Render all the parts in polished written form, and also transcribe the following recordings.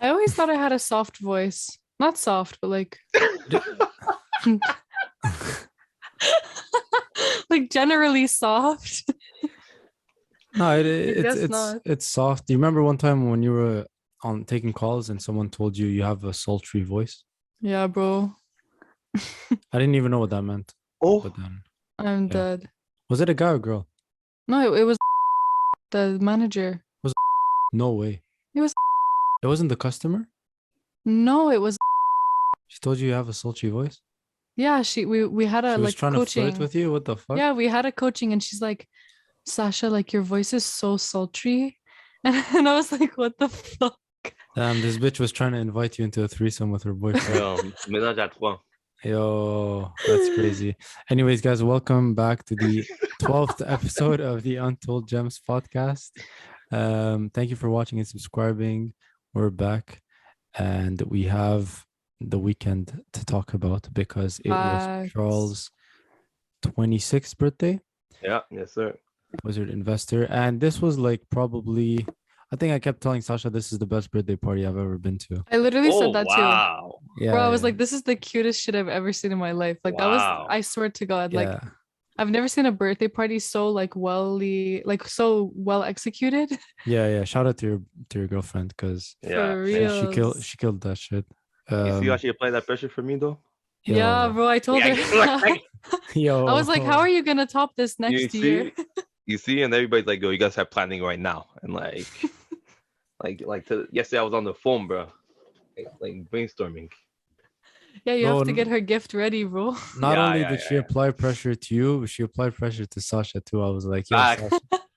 I always thought I had a soft voice. Not soft, but like like generally soft. No, I it's guess it's not. it's soft. Do you remember one time when you were on taking calls and someone told you you have a sultry voice? Yeah, bro. I didn't even know what that meant. But Oh, then, I'm yeah. dead. Was it a guy or girl? No, it was the manager. No way. It was It wasn't the customer? no, it was She told you you have a sultry voice? yeah, we had a She was like trying to flirt coaching. with you? What the fuck? Yeah, we had a coaching and she's like, Sasha, like your voice is so sultry. And I was like, what the fuck? Damn, this bitch was trying to invite you into a threesome with her boyfriend. ménage à trois. Yo, that's crazy. Anyways, guys, welcome back to the 12th episode of the Untold Gems podcast. Thank you for watching and subscribing. We're back and we have the weekend to talk about because it was Facts. Charles' 26th birthday. Yeah, yes, sir. Wizard Investor. And this was like probably, I think I kept telling Sasha this is the best birthday party I've ever been to. I literally said that too. Wow. Yeah. Bro, I was like, this is the cutest shit I've ever seen in my life. Like that was, Wow. I swear to God, like yeah. I've never seen a birthday party so like so well executed. Yeah. Shout out to your girlfriend because Yeah. For she real. killed that shit. You see how she applied that pressure for me though? Yeah, bro, I told her. Yo. I was like, how are you gonna top this next year? You see, and everybody's like, "Yo, you guys have planning right now," and like, yesterday I was on the phone, bro, like brainstorming. Yeah, you have to get her gift ready, bro. Not only did she apply pressure to you, but she applied pressure to Sasha too. I was like, yo, Sasha,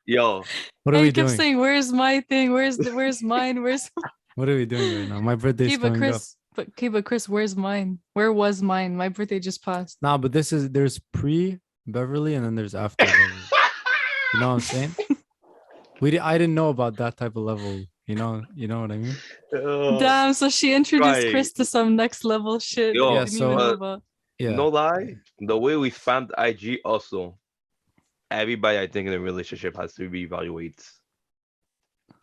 yo, what are we kept doing? saying, "Where's my thing? Where's mine? Where's?" What are we doing right now? My birthday's coming up. But Chris, where's mine? Where was mine? My birthday just passed. Nah, but there's pre Beverly and then there's after Beverly. You know what I'm saying? I didn't know about that type of level. You know what I mean? Damn, so she introduced Chris to some next level shit. Yo, I didn't even know about. Yeah. No lie, the way we found IG also, everybody I think in a relationship has to reevaluate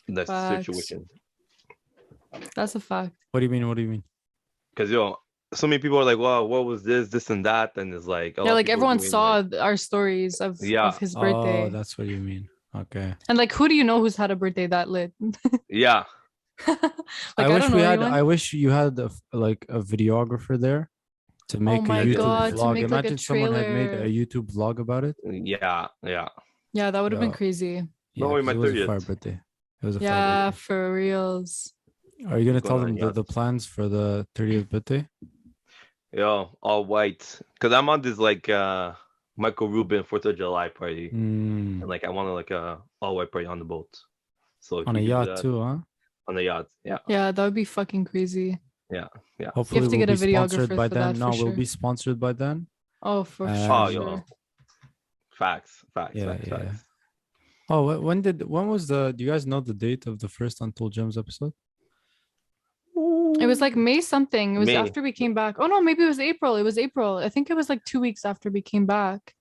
the situation. That's a fact. What do you mean? Because so many people are like, "Wow, what was this and that?" And it's like, yeah, like everyone saw our stories of his birthday. Oh, that's what you mean. Okay. And like, who do you know who's had a birthday that lit? Yeah. I wish you had a videographer there to make a YouTube vlog. Imagine someone had made a YouTube vlog about it. Yeah. Yeah, that would have been crazy. Yeah, no, my 30th. It was a fire birthday. Yeah, for reals. Are you gonna tell them the plans for the 30th birthday? Yeah, all white. Cause I'm on this like Michael Rubin 4th of July party, and like I want a all white party on the boat. So on a yacht too, huh? On the yacht, yeah. Yeah, that would be fucking crazy. Yeah. Hopefully, you have to get a videographer by then. No, we'll be sponsored by then. Oh, for sure. Facts. Yeah. Oh, when do you guys know the date of the first Untold Gems episode? It was like May something. It was after we came back. Oh no, maybe it was April. It was April. I think it was like 2 weeks after we came back.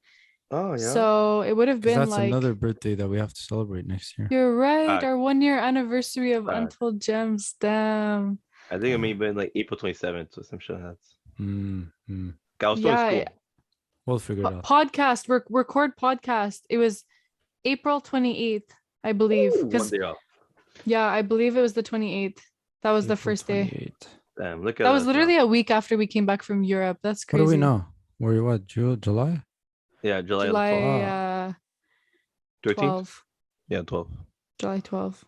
Oh yeah. So it would have been that's another birthday that we have to celebrate next year. You're right. Our 1 year anniversary of Untold Gems. Damn. I think it may have been like April 27th or some shit. Yeah. We'll figure it out. Podcast. Record podcast. It was April 28th, I believe. Yeah, I believe it was the 28th. That was the first day. Damn, look at that. Was literally a week after we came back from Europe. That's crazy. What do we know? Were you what? July? Yeah, July 13th? 12. Yeah, 12. July 12.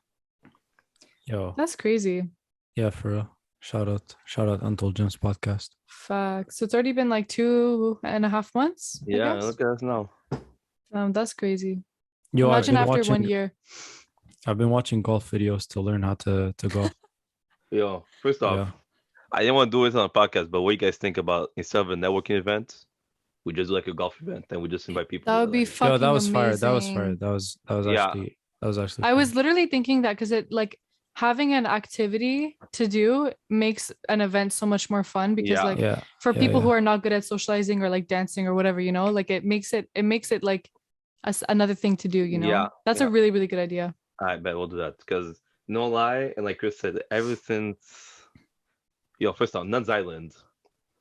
Yo. That's crazy. Yeah, for real. Shout out Untold Gems podcast. Facts. So it's already been like 2.5 months. Yeah, look at us now. That's crazy. Yo, imagine after 1 year. I've been watching golf videos to learn how to golf. Yo, first off, I didn't want to do this on a podcast, but what do you guys think about instead of a networking event, we just do like a golf event and we just invite people? That would be fucking that was amazing. fire. That was actually I was literally thinking that because it like having an activity to do makes an event so much more fun because for people who are not good at socializing or like dancing or whatever, like it makes it like another thing to do, that's a really, really good idea. I bet we'll do that because No lie, and like Chris said, ever since first off, Nuns Island,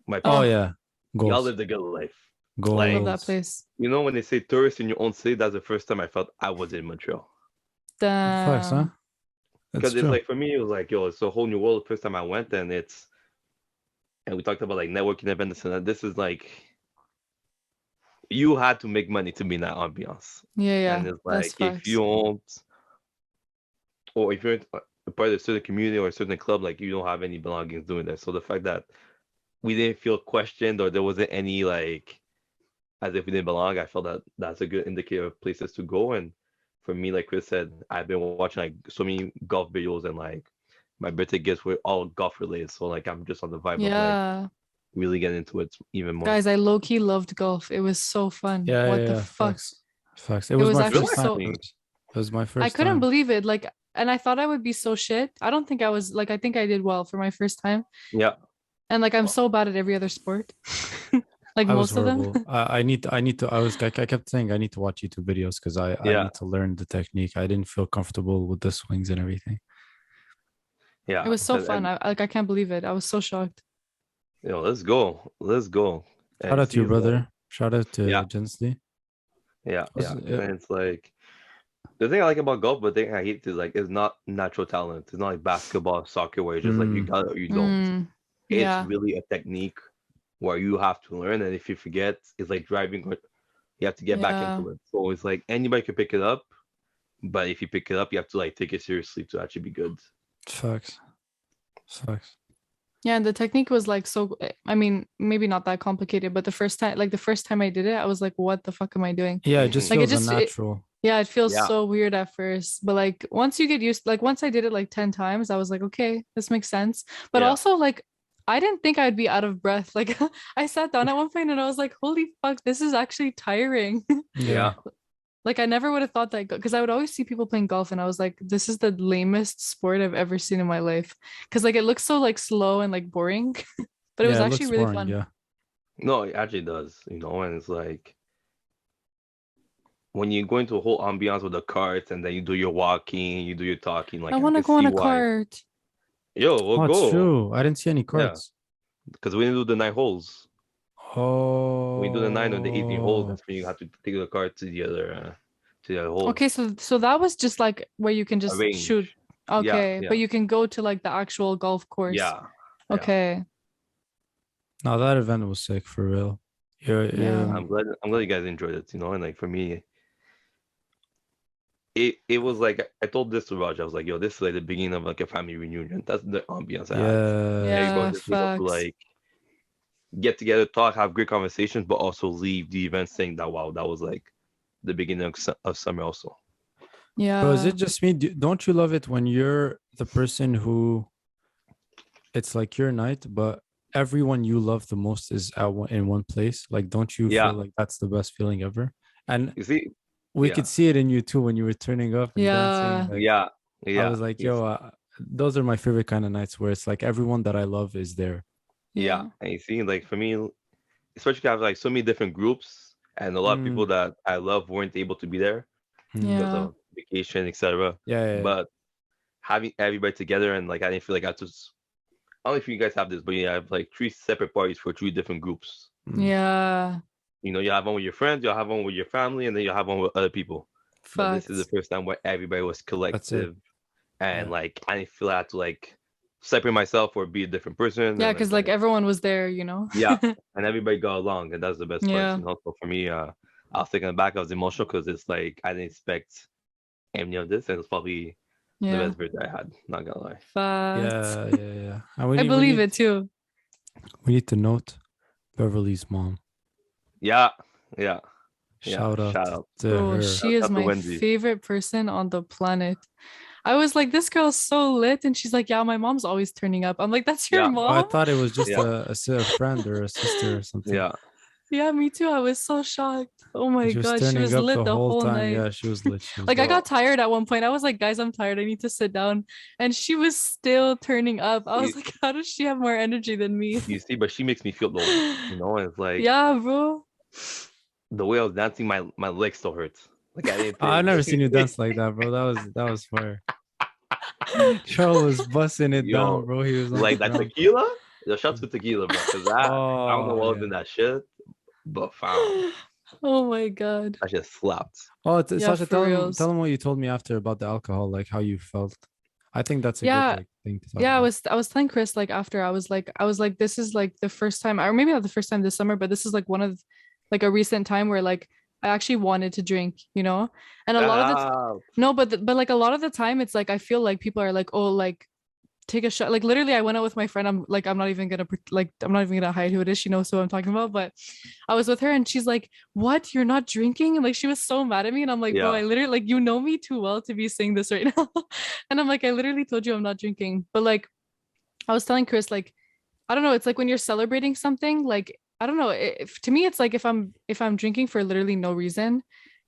my Oh people, yeah, y'all goals, lived a good life. I love that goals. place. You know when they say tourists in your own city, that's the first time I felt I was in Montreal. Facts, huh? Damn. That's Because it's true. like for me, it was like it's a whole new world. The first time I went, and we talked about like networking events, and this is like you had to make money to be in that ambiance. Yeah, And it's that's like if you facts. don't, or if you're a part of a certain community or a certain club, like you don't have any belongings doing that. So the fact that we didn't feel questioned or there wasn't any like as if we didn't belong, I felt that that's a good indicator of places to go. And for me, like Chris said, I've been watching like so many golf videos and like my birthday gifts were all golf related. So like I'm just on the vibe of like Yeah. really getting into it even more. Guys, I low-key loved golf. It was so fun. What the fuck? Facts. It was my actually first time. so It was my first I couldn't time. believe it. Like, and I thought I would be so shit. I don't think I was like I think I did well for my first time. Yeah. And like I'm so bad at every other sport. Like I was most of them. horrible. I need to. I kept saying I need to watch YouTube videos because I need to learn the technique. I didn't feel comfortable with the swings and everything. Yeah. It was so fun. I can't believe it. I was so shocked. Let's go. Let's go. Shout out to your brother. Shout out to Jensley. Yeah. And it's like the thing I like about golf, but the thing I hate is like it's not natural talent. It's not like basketball, soccer, where it's just like you got it or you don't. It's really a technique where you have to learn, and if you forget, it's like driving. You have to get back into it. So it's like anybody can pick it up, but if you pick it up, you have to like take it seriously to actually be good. Facts. Yeah, and the technique was like so. I mean, maybe not that complicated, but the first time I did it, I was like, "What the fuck am I doing?" Yeah, it just feels unnatural. It feels so weird at first, but like once you get used, like once I did it like 10 times, I was like, "Okay, this makes sense." But also like I didn't think I'd be out of breath. Like I sat down at one point and I was like, "Holy fuck, this is actually tiring." Yeah. Like I never would have thought that because I would always see people playing golf and I was like, this is the lamest sport I've ever seen in my life. Because like it looks so like slow and like boring. But it was actually really fun. Yeah. No, it actually does, and it's like when you go into a whole ambiance with the carts and then you do your walking, you do your talking, like I want to go on a cart. Yo, we'll go. That's true. I didn't see any carts. Because we didn't do the 9 holes. Oh. We do the 9 or the 18 holes. That's when you have to take the cart to the other hole. Okay, so that was just like where you can just shoot. Okay, but you can go to like the actual golf course. Yeah. Okay. No, that event was sick for real. Yeah. I'm glad you guys enjoyed it. And like for me, it was like I told this to Raj. I was like, yo, this is like the beginning of like a family reunion. That's the ambiance I had. Yeah, facts. To, like get together, talk, have great conversations, but also leave the event saying that wow, that was like the beginning of summer also. Yeah. So is it just me? Don't you love it when you're the person who it's like your night, but everyone you love the most is in one place? Like, don't you feel like that's the best feeling ever? And you see, we could see it in you too when you were turning up and dancing. Like, I was like, yo, those are my favorite kind of nights where it's like everyone that I love is there. Yeah. And you see, like for me, especially because I have like so many different groups and a lot of people that I love weren't able to be there because of vacation, etc. But having everybody together and like I didn't feel like I just I don't know if you guys have this, but I have like 3 separate parties for 3 different groups. Yeah. You have one with your friends, you'll have one with your family, and then you'll have one with other people. But this is the first time where everybody was collective and like I didn't feel I had to like separate myself or be a different person. Yeah, because like everyone was there, Yeah, and everybody got along, and that's the best part. So for me, I was taken back. I was emotional because it's like I didn't expect any of this, and it's probably the best birthday I had. Not gonna lie. Yeah. I believe it too. We need to note Beverly's mom. Yeah. Shout out to her. She is my favorite person on the planet. I was like, this girl's so lit, and she's like, yeah, my mom's always turning up. I'm like, that's your mom? I thought it was just a friend or a sister or something. Yeah, me too. I was so shocked. Oh my god, she was lit the whole night. Yeah, she was lit. Like I got tired at one point. I was like, guys, I'm tired. I need to sit down. And she was still turning up. I was like, how does she have more energy than me? You see, but she makes me feel low. And it's like bro. The way I was dancing, my legs still hurt. Like I didn't. I've never seen you dance like that, bro. That was fire. Charl was busting it Yo, down, bro. He was on like the that ground. tequila. The shots with tequila, bro. Cause that I don't know what was in that shit, but found Oh my god. I just slapped. Oh, Yeah, Sasha, for reals. tell him what you told me after about the alcohol, like how you felt. I think that's a Yeah. good like, thing to talk Yeah, about. I was telling Chris like after I was like this is like the first time, or maybe not the first time this summer, but this is like one of like a recent time where like I actually wanted to drink, you know? And a lot of the no, but like a lot of the time it's like I feel like people are like, oh, like take a shot. Like literally I went out with my friend. I'm not even gonna hide who it is. She knows who I'm talking about. But I was with her and she's like, what, you're not drinking? And like she was so mad at me, and I'm like, bro, I literally, like, you know me too well to be saying this right now. And I'm like, I literally told you I'm not drinking. But like I was telling Chris, like, I don't know, it's like when you're celebrating something, like, I don't know, to me it's like if I'm drinking for literally no reason,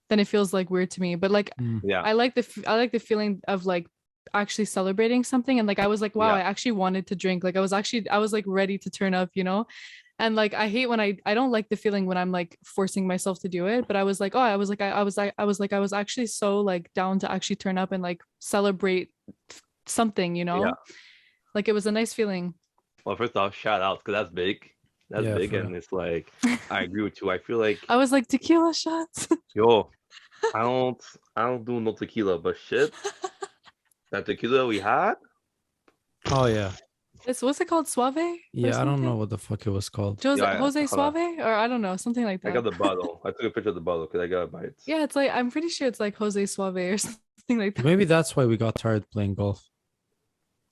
then it feels like weird to me. But like I like the feeling of like actually celebrating something, and like I was like, wow, I actually wanted to drink. Like I was like ready to turn up, you know? And like I hate when I don't like the feeling when I'm like forcing myself to do it. But I was like, oh, I was actually so like down to actually turn up and like celebrate something, you know? Like it was a nice feeling. Well, first off, shout out, because that's big. That's big, and it's like I agree with you. I feel like I was like, tequila shots. Yo, I don't do no tequila, but shit, that tequila we had. Oh yeah. What's it called? Suave? Yeah, I don't know what the fuck it was called. Jose Suave, or I don't know, something like that. I got the bottle. I took a picture of the bottle because I got a bite. Yeah, it's like I'm pretty sure it's like Jose Suave or something like that. Maybe that's why we got tired playing golf.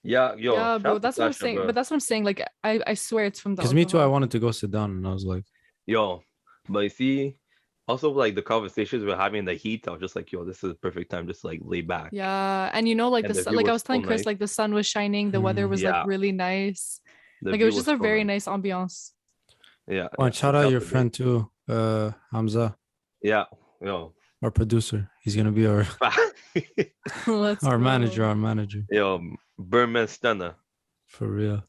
Yeah, yo. Yeah, bro, that's what I'm saying. Bro. But that's what I'm saying. Like, I swear it's from the. Because me too, I wanted to go sit down, and I was like, yo, but you see, also like the conversations we're having in the heat, I was just like, yo, this is the perfect time, just like lay back. Yeah, and you know, like like I was telling Chris, like the sun was shining, the weather was like really nice. Like it was just a very nice ambiance. Yeah. Oh, and shout out your friend too, Hamza. Yeah, yo. Our producer. He's gonna be our our manager. Yo, Birdman Stunner. For real.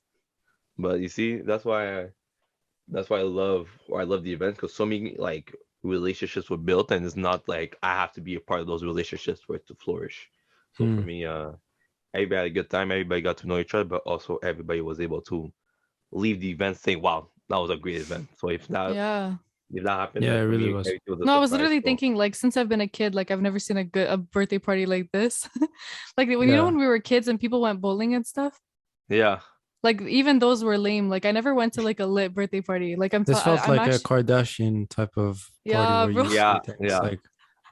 But you see, that's why I love the event, because so many like relationships were built, and it's not like I have to be a part of those relationships for it to flourish. So for me, everybody had a good time, everybody got to know each other, but also everybody was able to leave the event saying, wow, that was a great event. So if that happened, it really was. No, I was literally thinking, like, since I've been a kid, like I've never seen a birthday party like this. Like when you know when we were kids and people went bowling and stuff. Yeah. Like even those were lame. Like I never went to like a lit birthday party. Like this felt like a Kardashian type of party where you like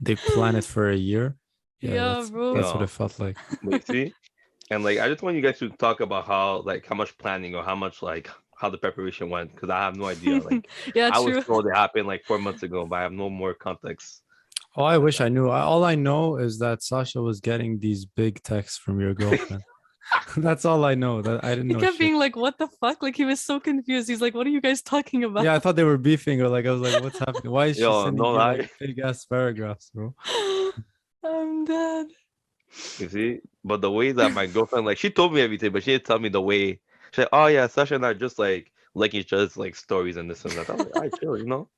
they plan it for a year. Yeah, bro. That's what it felt like. You see? And like I just want you guys to talk about how much planning or how much like how the preparation went, because I have no idea. Like I was told it happened like 4 months ago, but I have no more context. Oh, I wish I knew. All I know is that Sasha was getting these big texts from your girlfriend. That's all I know. That I didn't know. He kept being like, what the fuck? Like he was so confused. He's like, what are you guys talking about? Yeah, I thought they were beefing, or like I was like, what's happening? Why is she sending you like big ass paragraphs, bro? I'm dead. You see? But the way that my girlfriend, like, she told me everything, but she didn't tell me the way. She's like, oh yeah, Sasha and I just like liking each other's like stories and this and that. I was like, I chill, you know?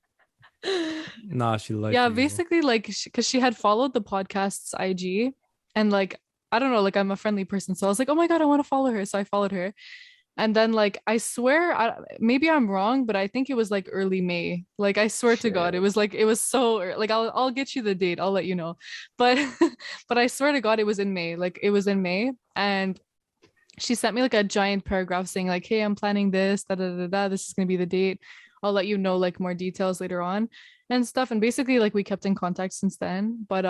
Nah, she liked basically like because she had followed the podcast's IG, and like I don't know, like I'm a friendly person, so I was like, oh my god, I want to follow her, so I followed her. And then like I swear, maybe I'm wrong, but I think it was like early May. Like I swear to God, it was so like I'll get you the date, I'll let you know. But but I swear to God, it was in May. Like it was in May, and she sent me like a giant paragraph saying like, hey, I'm planning this, this is gonna be the date. I'll let you know like more details later on and stuff. And basically like we kept in contact since then. But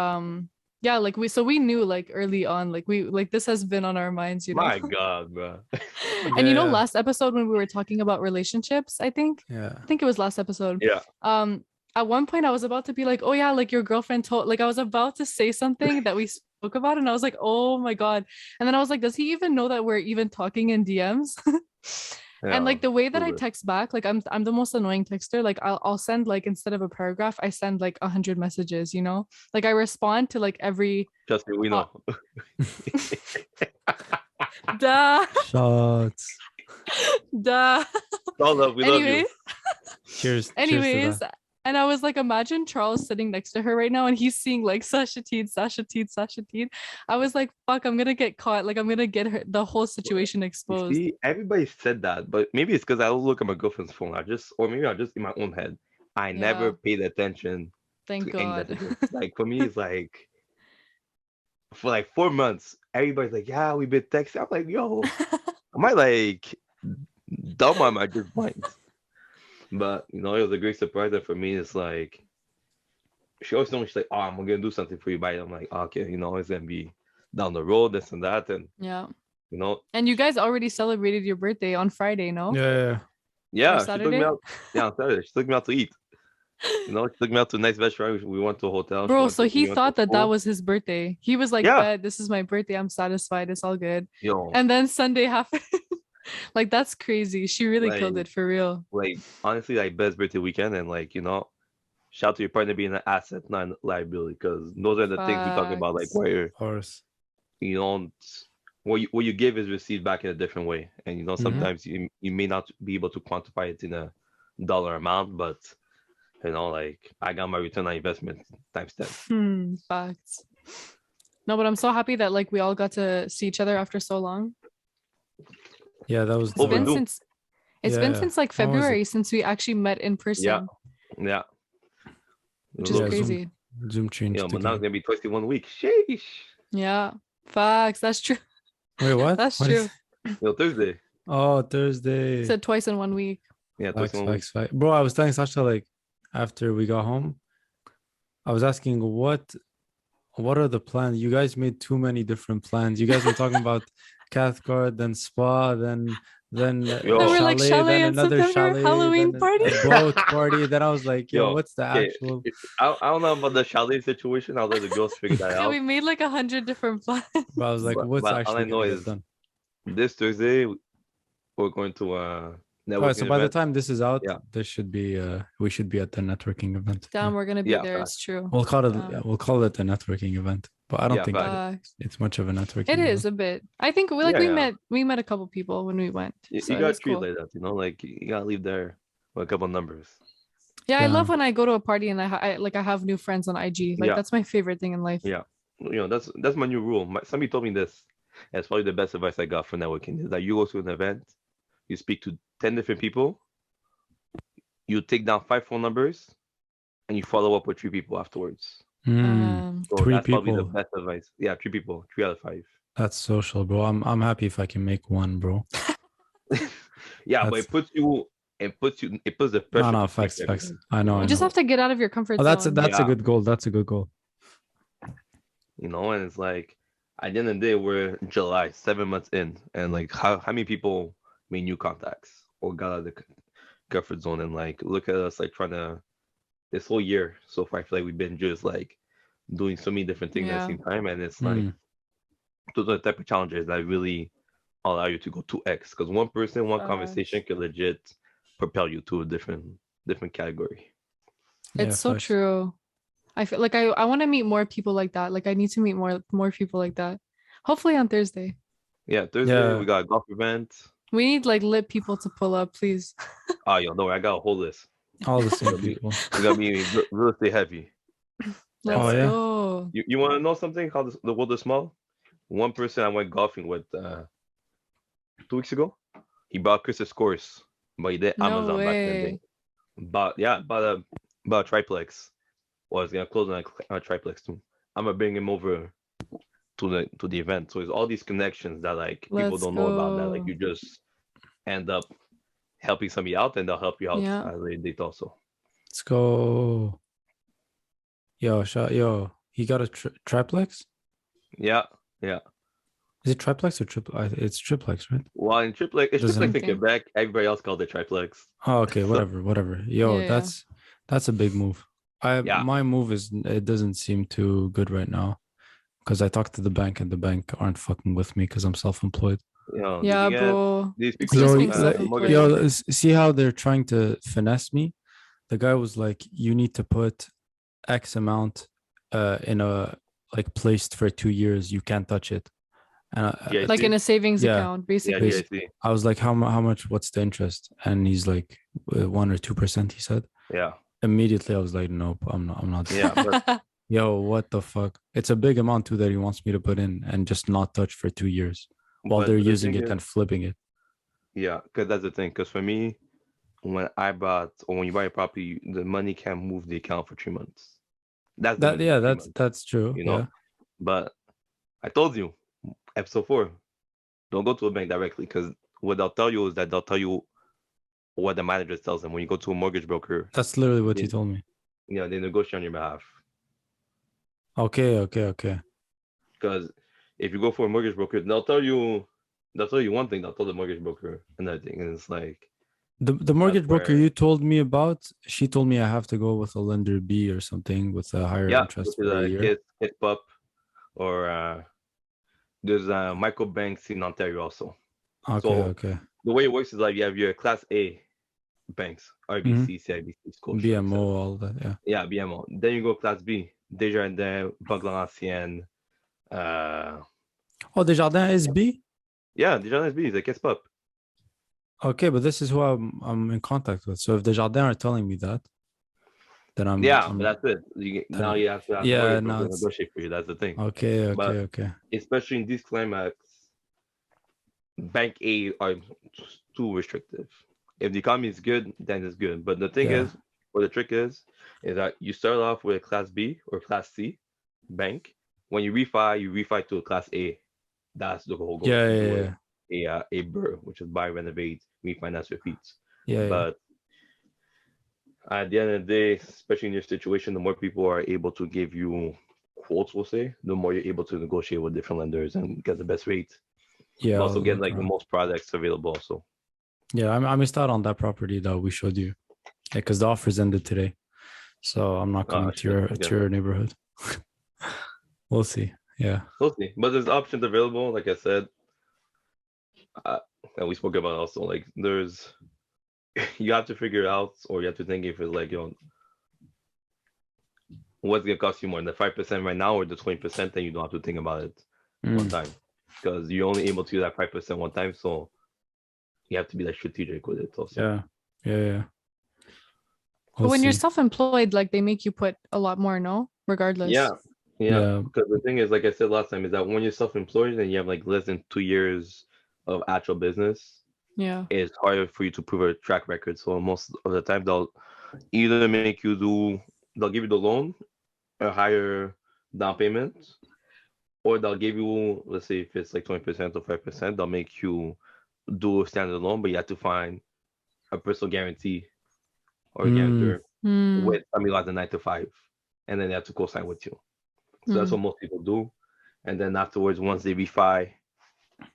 yeah, like we knew like early on, like we like this has been on our minds, you know. My God, bro. And you know, last episode when we were talking about relationships, I think it was last episode. Yeah. At one point I was about to be like, oh yeah, like your girlfriend told, like I was about to say something that we spoke about, and I was like, oh my God. And then I was like, does he even know that we're even talking in DMs? And like the way that I text back, like I'm the most annoying texter. Like I'll send like, instead of a paragraph, I send like 100 messages, you know, like I respond to like every. Trust me, we know. Duh. Shots. Duh. All love, we love you. Cheers. Anyways, And I was like, imagine Charles sitting next to her right now and he's seeing like Sasha Teed. I was like, fuck, I'm gonna get caught. Like I'm gonna get her the whole situation exposed. See, everybody said that, but maybe it's because I don't look at my girlfriend's phone. Or maybe I just in my own head. I never paid attention Thank to any God. messages. Like for me, it's like for like 4 months, everybody's like, yeah, we've been texting. I'm like, yo, am I like dumb on my just mind? But it was a great surprise. And for me, it's like she always told me, she's like, oh, I'm gonna do something for you, but I'm like, okay, it's gonna be down the road, this and that, and yeah. And you guys already celebrated your birthday on Friday, no? Yeah. She took me out. Yeah, on Saturday. She took me out to eat. She took me out to a nice restaurant. We went to a hotel. Bro, so he thought that was his birthday. He was like, "Bet, this is my birthday. I'm satisfied. It's all good." And then Sunday happened. Like that's crazy. She really killed it for real. Like honestly, like best birthday weekend, and like shout out to your partner being an asset, not a liability, because those are the things we talk about. Like where, of course, what you give is received back in a different way, and sometimes you may not be able to quantify it in a dollar amount, but like I got my return on investment times 10. Facts. No, but I'm so happy that like we all got to see each other after so long. Yeah, that was. It's been since like February since we actually met in person. Yeah. Which is crazy. Zoom changed. But now it's gonna be twice in 1 week. Sheesh. Yeah. Facts. That's true. Wait, what? That's true. Thursday. Oh, Thursday. Said twice in 1 week. Yeah, twice in 1 week. Bro, I was telling Sasha like after we got home, I was asking what are the plans? You guys made too many different plans. You guys were talking about Cathcart, then spa, then we're like chalet, then another chalet, Halloween party, a boat party. Then I was like, what's the actual? I don't know about the chalet situation. I'll let the girls figure that out. We made like 100 different plans. But I was like, what's actually all I know is done? This Thursday we're going to so by the time this is out, this should be we should be at the networking event. Damn, we're gonna be there. It's true. We'll call it a networking event, but I don't think it's much of a networking. It is a bit. I think we met a couple people when we went. You gotta treat like that, like you gotta leave there with a couple numbers. Yeah, I love when I go to a party and I have new friends on IG. Like that's my favorite thing in life. Yeah, that's my new rule. Somebody told me this. And it's probably the best advice I got for networking is that you go to an event, you speak to 10 different people, you take down 5 phone numbers, and you follow up with 3 people afterwards. So 3 that's people. Probably the best advice. Yeah, 3 people, 3 out of 5. That's social, bro. I'm happy if I can make 1, bro. But it puts the pressure. No, facts. I know. You just have to get out of your comfort zone. That's a good goal. That's a good goal. And it's like at the end of the day, we're July, 7 months in, and like how many people made new contacts or got out of the comfort zone, and like look at us like trying to this whole year so far. I feel like we've been just like doing so many different things at the same time, and it's like those are the type of challenges that really allow you to go 2x, because one person, one conversation can legit propel you to a different category. It's so true. I feel like I want to meet more people like that. Like I need to meet more people like that. Hopefully on Thursday. Yeah, Thursday we got a golf event. We need like lit people to pull up, please. Oh, no, I got a whole list. All the same people. We got me real estate heavy. Let's go. You want to know something? How the world is small? One person I went golfing with 2 weeks ago. He bought Chris's course, but he did Amazon back in the day. Bought a triplex. Well, I was gonna close on a triplex too. I'm gonna bring him over to the event. So it's all these connections that like people don't know about, that like you just end up helping somebody out, and they'll help you out as they date also. Let's go. Yo, he got a triplex? Yeah. Is it triplex or triplex? It's triplex, right? Well, in triplex, it's triplex in Quebec. Everybody else called it triplex. Oh, okay, whatever. Yo, that's a big move. My move it doesn't seem too good right now, because I talked to the bank and the bank aren't fucking with me because I'm self-employed. Bro. These people, see how they're trying to finesse me? The guy was like, you need to put X amount in a like placed for 2 years. You can't touch it. And like in a savings account, basically. I was like, how much? What's the interest? And he's like 1 or 2%. He said. Yeah. immediately I was like, nope, I'm not. Yeah, but Yo, what the fuck? It's a big amount too that he wants me to put in and just not touch for 2 years while they're the using thing it is, and flipping it. yeah, because that's the thing. Because for me, when I bought or when you buy a property, the money can't move the account for 3 months. That's the That minimum, yeah, 3 months. that's true. You Yeah. know, but I told you, episode 4, don't go to a bank directly because what they'll tell you is that they'll tell you what the manager tells them. When you go to a mortgage broker, That's literally what you told me. they negotiate on your behalf. Okay. Because if you go for a mortgage broker, they'll tell you one thing, they'll tell the mortgage broker another thing, and it's like The mortgage broker you told me about, she told me I have to go with a lender B or something with a higher interest which for a is year. Kit Pup, or there's micro banks in Ontario also. Okay. The way it works is like you have your Class A banks, RBC, CIBC, Scotia, BMO, all that. Yeah. Yeah, BMO. Then you go Class B, Desjardins, Banque Laurentienne. Oh, Desjardins is B? Yeah, Desjardins B is a Kit Pup. Okay, but this is who I'm in contact with. So if Desjardins are telling me that, then but that's it. Now you have to ask to negotiate for you. That's the thing. Okay. Especially in these climates, bank A are too restrictive. If the economy is good, then it's good. But the thing is, or the trick is that you start off with a Class B or Class C bank. When you refi to a Class A. That's the whole goal. A BRRRR, which is buy, renovate, refinance, repeat. But at the end of the day, especially in your situation, the more people are able to give you quotes, we'll say, the more you're able to negotiate with different lenders and get the best rate. Yeah. Also get like the most products available also. Yeah, I missed out on that property that we showed you. Because the offers ended today. So I'm not coming to your neighborhood. We'll see. Yeah. We'll see. But there's options available, like I said. And we spoke about also, like there's you have to figure out, or you have to think if it's like, what's gonna cost you more, the 5% right now or the 20%, then you don't have to think about it one time. Because you're only able to do that 5% one time, so you have to be like strategic with it also. Yeah. But when you're self-employed, like they make you put a lot more, no? Regardless. Yeah. Because the thing is, like I said last time, is that when you're self-employed and you have like less than 2 years of actual business, it's harder for you to prove a track record. So most of the time they'll either they'll give you the loan, a higher down payment, or they'll give you, let's say if it's like 20% or 5%, they'll make you do a standard loan, but you have to find a personal guarantee or a guarantor with somebody like the 9 to 5, and then they have to co-sign with you. So that's what most people do. And then afterwards, once they refi,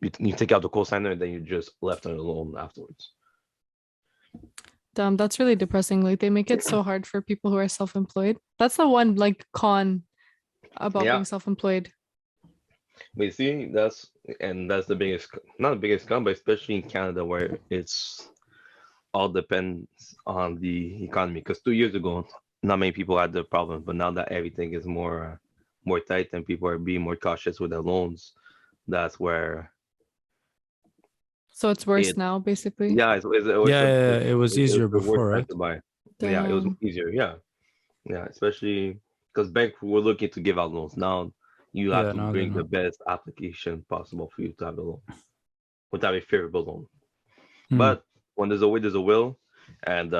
you take out the co-signer, and then you're just left on the loan afterwards. Damn, that's really depressing. Like they make it so hard for people who are self-employed. That's the one like con about being self-employed. But you see, that's the biggest, not the biggest con, but especially in Canada where it's all depends on the economy. Because 2 years ago, not many people had the problem, but now that everything is more tight and people are being more cautious with their loans, that's where. So it's worse now, basically. Yeah, it was easier before, right? To buy. Yeah, it was easier. Yeah, especially because banks were looking to give out loans. Now you have to bring the best application possible for you to have a loan, to have a favorable loan. But when there's a way, there's a will, and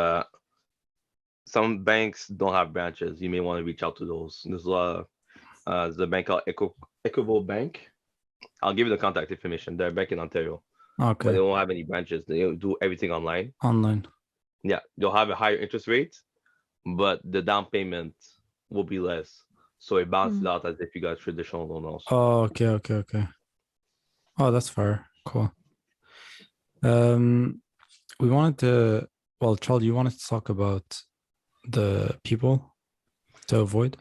some banks don't have branches. You may want to reach out to those. There's a lot of there's a bank called Equitable Bank. I'll give you the contact information. They're a bank in Ontario. Okay. But they don't have any branches. They do everything online. Yeah, they'll have a higher interest rate, but the down payment will be less. So it balances out as if you got a traditional loan also. Oh, okay. Oh, that's fair. Cool. We wanted to, Charl, you wanted to talk about the people to avoid?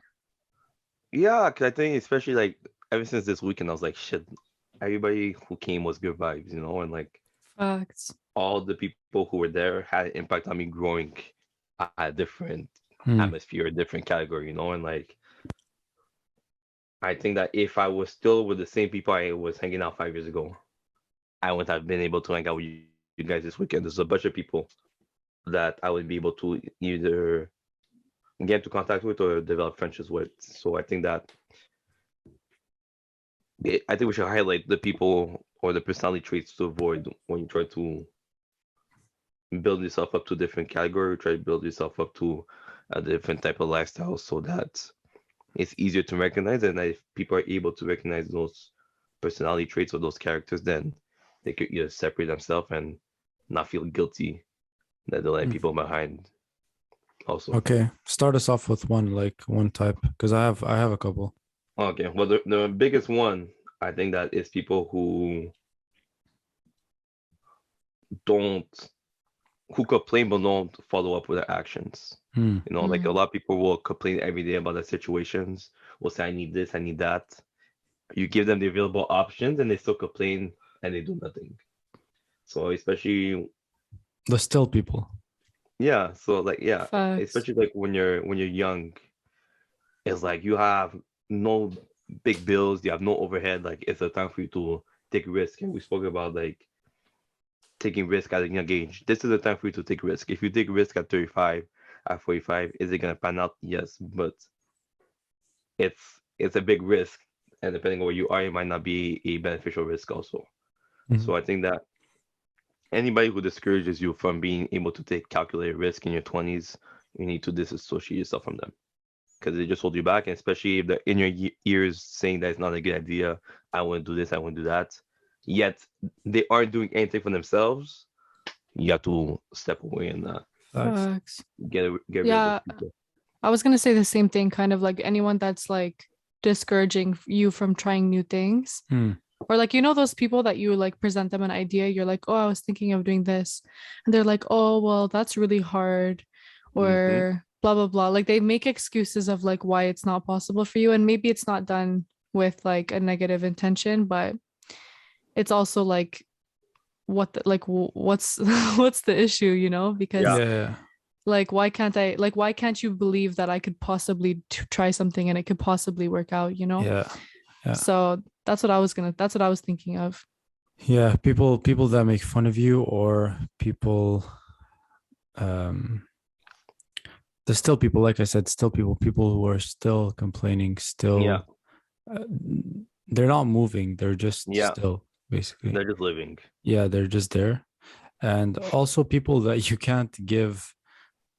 Yeah, because I think especially like ever since this weekend, I was like, shit, everybody who came was good vibes, and like facts. All the people who were there had an impact on me growing a different atmosphere, a different category, and like I think that if I was still with the same people I was hanging out 5 years ago, I wouldn't have been able to hang out with you guys this weekend. There's a bunch of people that I would be able to either get into contact with or develop friendships with. So I think that I think we should highlight the people or the personality traits to avoid when you try to build yourself up to a different category, try to build yourself up to a different type of lifestyle so that it's easier to recognize. And if people are able to recognize those personality traits or those characters, then they could either separate themselves and not feel guilty that they're letting people behind also. Okay. Start us off with one type, because I have a couple. Okay. Well, the biggest one, I think that is people who complain but don't follow up with their actions. You know, like a lot of people will complain every day about their situations, will say, I need this, I need that. You give them the available options and they still complain and they do nothing. So especially the still people. Yeah. So like Facts. especially like when you're young, it's like you have no big bills, you have no overhead, like it's a time for you to take risk. And we spoke about like taking risk at a young age. This is the time for you to take risk. If you take risk at 35, at 45, is it gonna pan out? Yes, but it's a big risk, and depending on where you are, it might not be a beneficial risk also. So I think that anybody who discourages you from being able to take calculated risk in your 20s, you need to disassociate yourself from them, because they just hold you back. And especially if they're in your ears saying that it's not a good idea, I want to do this, I want to do that, yet they aren't doing anything for themselves, you have to step away and get rid of those people. I was gonna say the same thing, kind of like anyone that's like discouraging you from trying new things. Or like, you know, those people that you like present them an idea, you're like, oh, I was thinking of doing this, and they're like, oh, well, that's really hard, or blah blah blah. Like they make excuses of like why it's not possible for you, and maybe it's not done with like a negative intention, but it's also like what's what's the issue, you know? Because like why can't you believe that I could possibly try something and it could possibly work out, you know? So that's what I was thinking of. People that make fun of you, or people there's still people, like I said, still people who are still complaining, still they're not moving, they're just still, basically they're just living. They're just there. And also people that you can't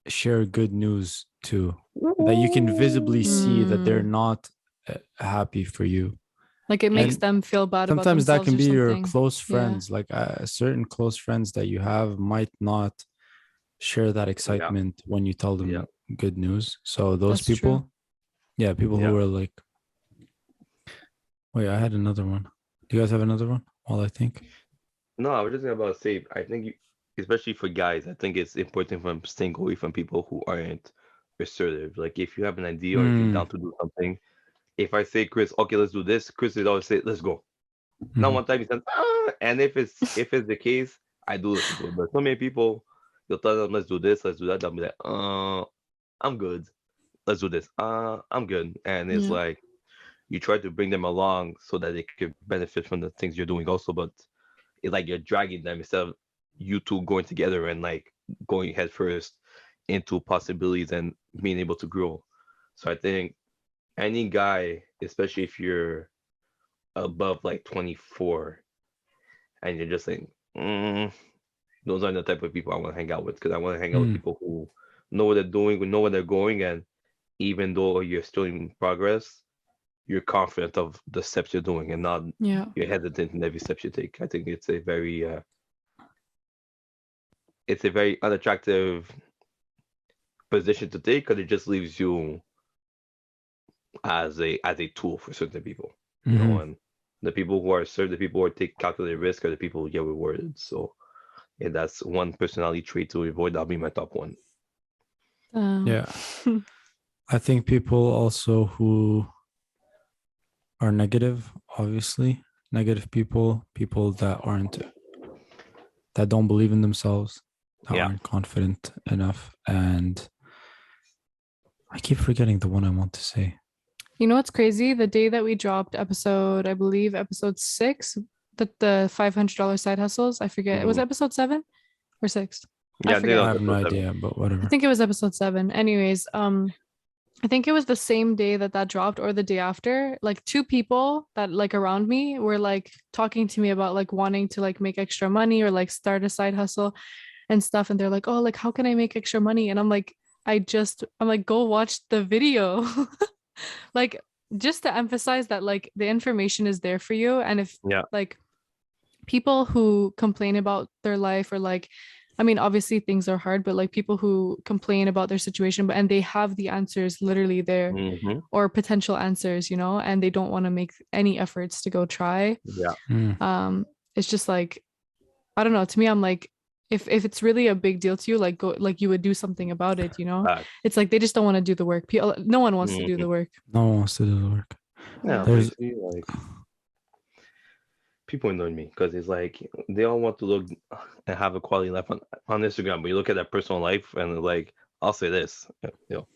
share good news to, that you can visibly see that they're not happy for you. Like it makes them feel bad about themselves. Sometimes that can be your close friends, like certain close friends that you have might not share that excitement when you tell them good news. So those people, people who are like, wait, I had another one. Do you guys have another one while I think? No, I was just about to say, I think especially for guys, I think it's important from staying away from people who aren't assertive. Like if you have an idea or if you're down to do something, if I say, Chris, okay, let's do this, Chris is always say, let's go. Now one time he said, and if it's the case, I do this. But so many people, you'll tell them, let's do this, let's do that. They'll be like, I'm good. Let's do this. I'm good. And it's like you try to bring them along so that they could benefit from the things you're doing also, but it's like you're dragging them instead of you two going together and like going head first into possibilities and being able to grow. So I think any guy, especially if you're above like 24 and you're just like, those are the type of people I want to hang out with, because I want to hang out with people who know what they're doing, who know where they're going, and even though you're still in progress, you're confident of the steps you're doing and not you're hesitant in every step you take. I think it's a very unattractive position to take, because it just leaves you as a tool for certain people. You know, and the people who are served, the people who take calculated risk, are the people who get rewarded. So that's one personality trait to avoid. That'll be my top one. I think people also who are negative, obviously negative people that don't believe in themselves, that aren't confident enough. And I keep forgetting the one I want to say. You know what's crazy? The day that we dropped episode 6, the $500 side hustles, I forget. It was episode 7 or 6. I have no idea, but whatever. I think it was episode 7. Anyways, I think it was the same day that dropped or the day after. Like two people that like around me were like talking to me about like wanting to like make extra money or like start a side hustle and stuff. And they're like, oh, like how can I make extra money? And I'm like, I'm like, go watch the video. Like just to emphasize that like the information is there for you. And if like people who complain about their life or like, I mean, obviously things are hard, but like people who complain about their situation, but and they have the answers literally there or potential answers, you know, and they don't want to make any efforts to go try. It's just like, I don't know. To me, I'm like, if it's really a big deal to you, like go, like you would do something about it, you know. It's like they just don't want to do the work. No one wants to do the work. No one wants to do the work. Yeah, basically, like people annoy me because it's like they all want to look and have a quality life on Instagram, but you look at their personal life and like, I'll say this, you know,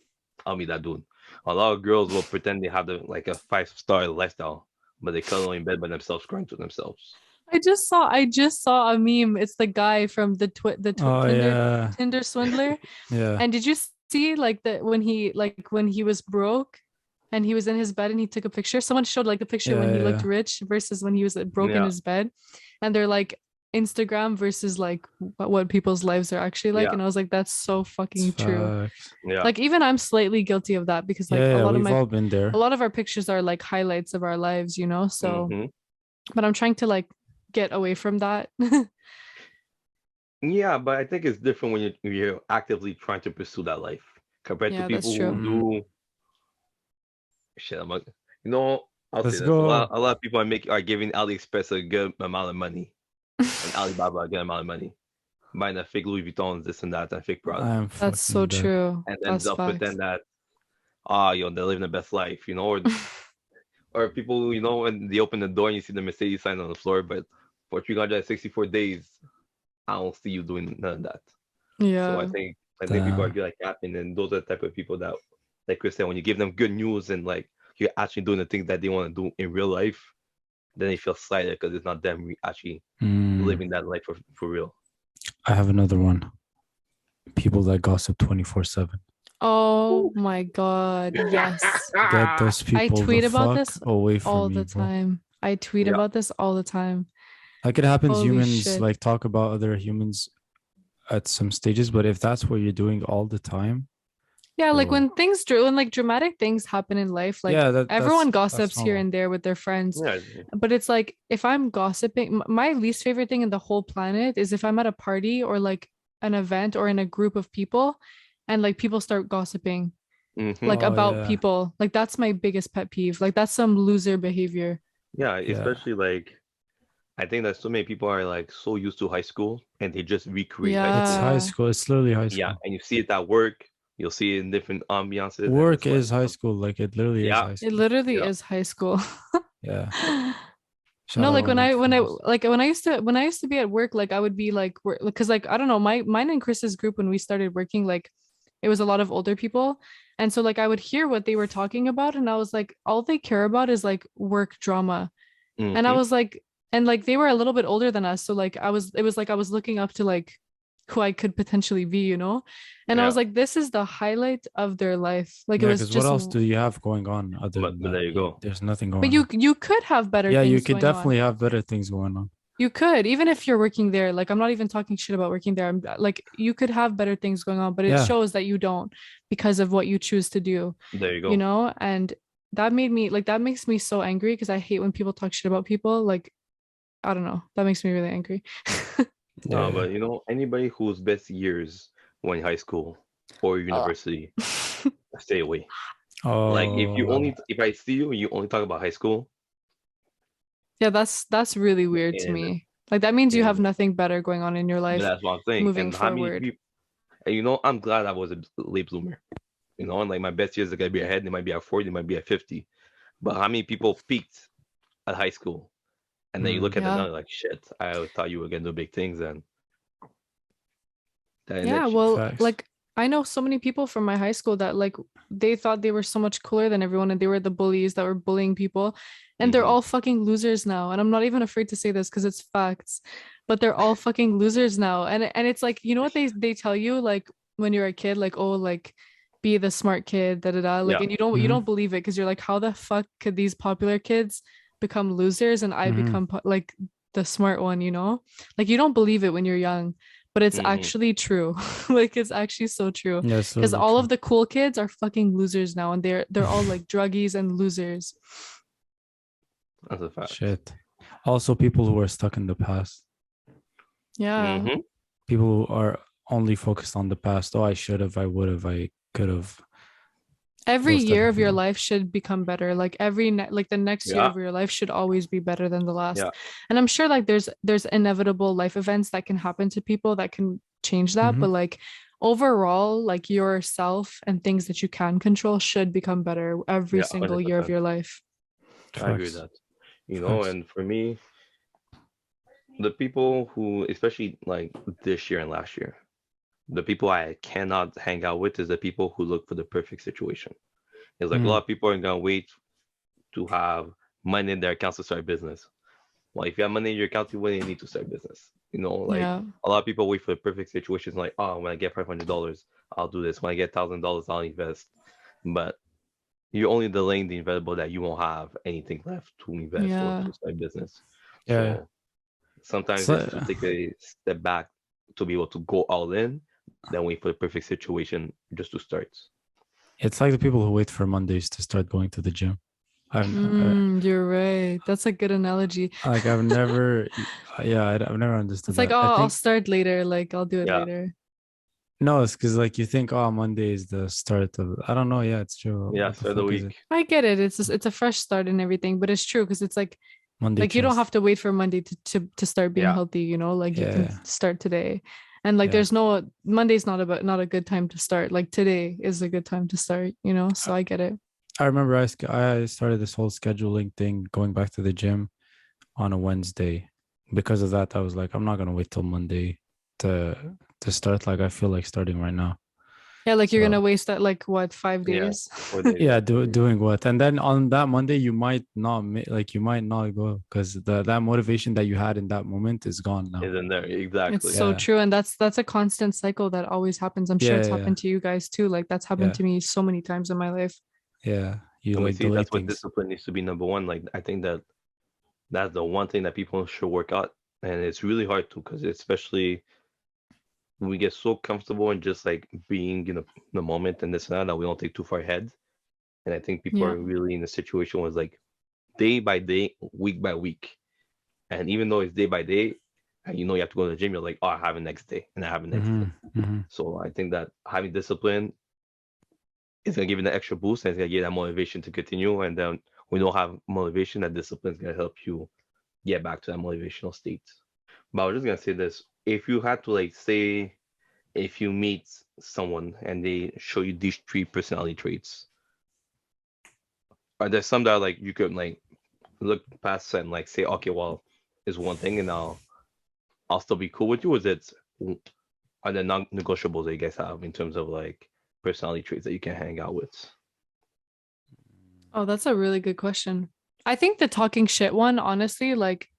I'll be that dude. A lot of girls will pretend they have like a 5-star lifestyle, but they cuddle in bed by themselves, crying to themselves. I just saw a meme. It's the guy from the Tinder swindler. Yeah. And did you see like that when he was broke and he was in his bed and he took a picture? Someone showed like the picture when he looked rich versus when he was broke in his bed. And they're like Instagram versus like what people's lives are actually like. And I was like, that's so fucking true. Like even I'm slightly guilty of that because like a lot of all been there. A lot of our pictures are like highlights of our lives, you know? So but I'm trying to like get away from that. Yeah, but I think it's different when you're actively trying to pursue that life compared to people who do shit. You know, I'll say this. A lot of people are giving AliExpress a good amount of money and Alibaba a good amount of money, buying a fake Louis Vuittons, this and that, and fake products. That's so true. And then they'll pretend that they're living the best life, you know, or people, you know, when they open the door and you see the Mercedes sign on the floor, but for 364 days, I don't see you doing none of that. Yeah. So I think people are like that, and then those are the type of people that, like Chris said, when you give them good news and like you're actually doing the things that they want to do in real life, then they feel slighted because it's not them actually living that life for real. I have another one. People that gossip 24/7. Oh my God! Yes. Get those people. I tweet about this away from all me, the time. I tweet about this all the time. Like it happens, humans like talk about other humans at some stages, but if that's what you're doing all the time. Yeah, like when like dramatic things happen in life, like everyone gossips here and there with their friends. Yeah. But it's like if I'm gossiping, my least favorite thing in the whole planet is if I'm at a party or like an event or in a group of people and like people start gossiping like about people. Like that's my biggest pet peeve. Like that's some loser behavior. Yeah, especially like I think that so many people are like so used to high school and they just recreate high school. It's high school. It's literally high school. Yeah, and you see it at work. You'll see it in different ambiances. Work is high school. Like it literally is high school. It literally is high school. Yeah. No, like when I used to be at work, like I would be like, because like I don't know, mine and Chris's group when we started working, like it was a lot of older people, and so like I would hear what they were talking about, and I was like, all they care about is like work drama, and I was like, and like they were a little bit older than us, so like it was like I was looking up to like who I could potentially be, you know, and I was like, this is the highlight of their life. Like it was just. What else do you have going on other than that? There you go. There's nothing going. But you could have better. Yeah, you could definitely have better things going on. You could, even if you're working there. Like I'm not even talking shit about working there. I'm like you could have better things going on, but it shows that you don't because of what you choose to do. There you go. You know, and that makes me so angry because I hate when people talk shit about people. Like I don't know, that makes me really angry. No, but you know, anybody whose best years were in high school or university, stay away. Like if I see you and you only talk about high school. Yeah, that's really weird to me. Like that means you have nothing better going on in your life. That's what I'm saying. Moving forward. And you know, I'm glad I was a late bloomer. You know, and like my best years are gonna be ahead. They might be at 40, they might be at 50. But how many people peaked at high school? And then you look at them now, like, shit, I thought you were going to do big things. And like, I know so many people from my high school that, like, they thought they were so much cooler than everyone. And they were the bullies that were bullying people. And they're all fucking losers now. And I'm not even afraid to say this because it's facts. But they're all fucking losers now. And it's like, you know what they tell you, like, when you're a kid? Like, oh, like, be the smart kid, da da da. Like, and you don't believe it because you're like, how the fuck could these popular kids become losers and I become like the smart one, you know? Like, you don't believe it when you're young, but it's actually true. Like, it's actually so true. Yes, because all of the cool kids are fucking losers now, and they're all like druggies and losers. That's a fact. Shit. Also, people who are stuck in the past. Yeah. People who are only focused on the past. Oh, I should have, I would have, I could have. Every year of your life should become better. Like like the next year of your life should always be better than the last. And I'm sure like there's inevitable life events that can happen to people that can change that. But like overall, like yourself and things that you can control should become better every single 100%. year of your life. I agree with that. You know, and for me, the people who, especially like this year and last year, the people I cannot hang out with is the people who look for the perfect situation. It's like a lot of people are gonna wait to have money in their accounts to start a business. Well, if you have money in your account, you wouldn't need to start a business. You know, like a lot of people wait for the perfect situation. Like, oh, when I get $500, I'll do this. When I get $1,000, I'll invest. But you're only delaying the inevitable that you won't have anything left to invest or to start a business. So sometimes it's to take a step back to be able to go all in, then wait for the perfect situation just to start. It's like the people who wait for Mondays to start going to the gym. You're right. That's a good analogy. Like I've never understood. It's like, oh, I'll start later. Like I'll do it later. No, it's because like you think, oh, Monday is the start of. I don't know. Yeah, it's true. Yeah, start of the week. I get it. It's a fresh start and everything, but it's true because it's like Monday. Like you don't have to wait for Monday to start being healthy. You know, like you can start today. And like there's no Monday's not a good time to start. Like today is a good time to start, you know. So I get it. I remember I started this whole scheduling thing, going back to the gym on a Wednesday. Because of that, I was like, I'm not gonna wait till Monday to start. Like I feel like starting right now. Yeah, like you're gonna waste that like what 5 days? Yeah, doing what? And then on that Monday, you might not go because that motivation that you had in that moment is gone now. Isn't there? Exactly. It's so true, and that's a constant cycle that always happens. I'm sure it's happened to you guys too. Like that's happened to me so many times in my life. Yeah, that's what discipline needs to be number one. Like I think that's the one thing that people should work out, and it's really hard to because especially. We get so comfortable in just like being in the moment and this and that we don't take too far ahead. And I think people are really in a situation where it's like day by day, week by week. And even though it's day by day, and you know you have to go to the gym, you're like, oh, I have it next day and I have it next day. So I think that having discipline is going to give you an extra boost and it's going to give you that motivation to continue. And then when you don't have motivation, that discipline is going to help you get back to that motivational state. But I was just going to say this. If you had to like say, if you meet someone and they show you these 3 personality traits, are there some that like you could like look past and like say, okay, well, it's one thing and I'll still be cool with you? Or are there non-negotiables that you guys have in terms of like personality traits that you can hang out with? Oh, that's a really good question. I think the talking shit one, honestly, like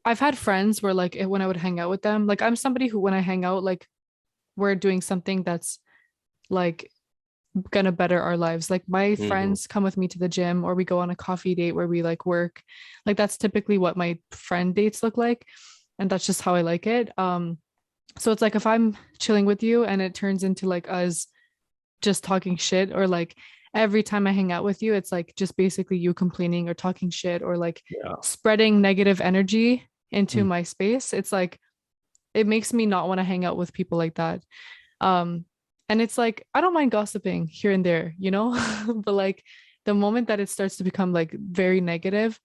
I've had friends where like when I would hang out with them, like I'm somebody who when I hang out, like we're doing something that's like gonna better our lives. Like my friends come with me to the gym or we go on a coffee date where we like work. Like that's typically what my friend dates look like. And that's just how I like it. So it's like if I'm chilling with you and it turns into like us just talking shit or like every time I hang out with you, it's like just basically you complaining or talking shit or like spreading negative energy into my space. It's like it makes me not want to hang out with people like that. And it's like I don't mind gossiping here and there, you know, but like the moment that it starts to become like very negative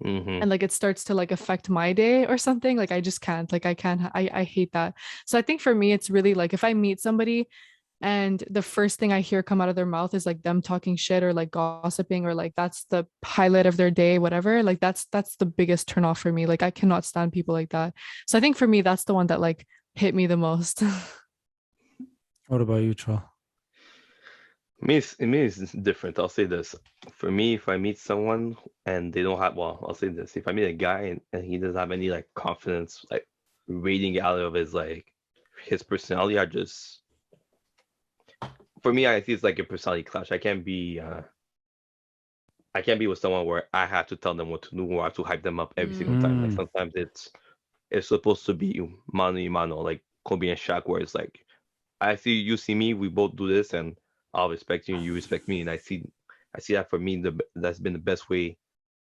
and like it starts to like affect my day or something, like I just can't. Like I hate that. So I think for me it's really like if I meet somebody and the first thing I hear come out of their mouth is like them talking shit or like gossiping or like that's the highlight of their day, whatever, like that's the biggest turn off for me. Like I cannot stand people like that. So I think for me that's the one that like hit me the most. What about you, Charl? It's different. I'll say this. For me, if I meet someone and they don't have, I'll say this. If I meet a guy and he doesn't have any like confidence, like rating out of his personality, for me, I see it's like a personality clash. I can't be with someone where I have to tell them what to do or I have to hype them up every single time. Like sometimes it's supposed to be mano y mano, like Kobe and Shaq, where it's like I see you see me, we both do this, and I'll respect you, and you respect me, and I see that for me that's been the best way